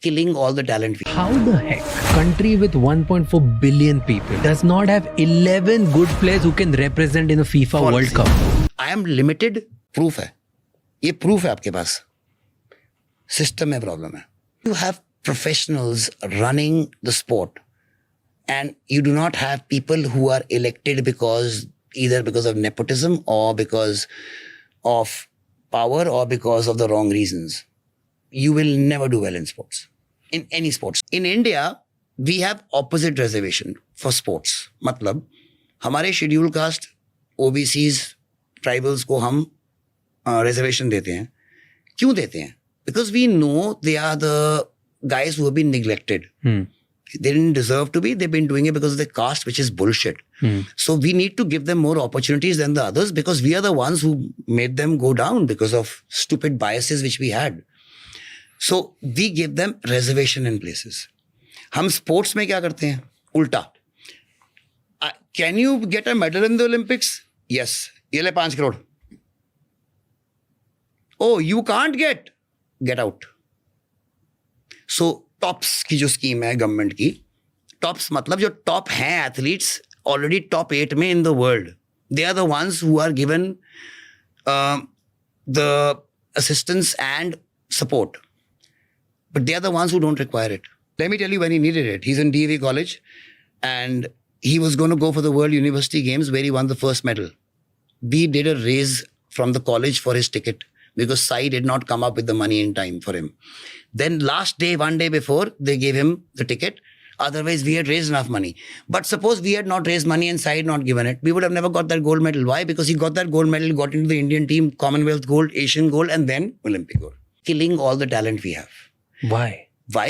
killing all the talent. How the heck country with 1.4 billion people does not have 11 good players who can represent in a FIFA World Cup? I am limited. Proof है. ये proof है आपके पास. System में problem है. You have professionals running the sport, and you do not have people who are elected either because of nepotism or because of power or because of the wrong reasons. You will never do well in sports, in any sports. In India, we have opposite reservation for sports. मतलब हमारे scheduled caste, OBCs, tribals को हम reservation देते हैं. क्यों देते हैं? Because we know they are the guys who have been neglected. They didn't deserve to be. They've been doing it because of the caste, which is bullshit. So we need to give them more opportunities than the others because we are the ones who made them go down because of stupid biases which we had. So we give them reservation in places. हम sports में क्या करते हैं? उल्टा. Can you get a medal in the Olympics? Yes. ये ले 5 crore. Oh, you can't get out. So tops की जो स्कीम है गवर्नमेंट की, टॉप्स मतलब जो टॉप हैं एथलीट्स ऑलरेडी टॉप 8 में in the world, they are the ones who are given the assistance and support, but they are the ones who don't require it. Let me tell you when he needed it, he is in DAV college and he was going to go for the World University Games where he won the first medal. We did a raise from the college for his ticket because Sai did not come up with the money in time for him. Then last day, one day before, they gave him the ticket. Otherwise, we had raised enough money. But suppose we had not raised money and Sai had not given it, we would have never got that gold medal. Why? Because he got that gold medal, got into the Indian team, Commonwealth gold, Asian gold, and then Olympic gold. Killing all the talent we have. Why? Why?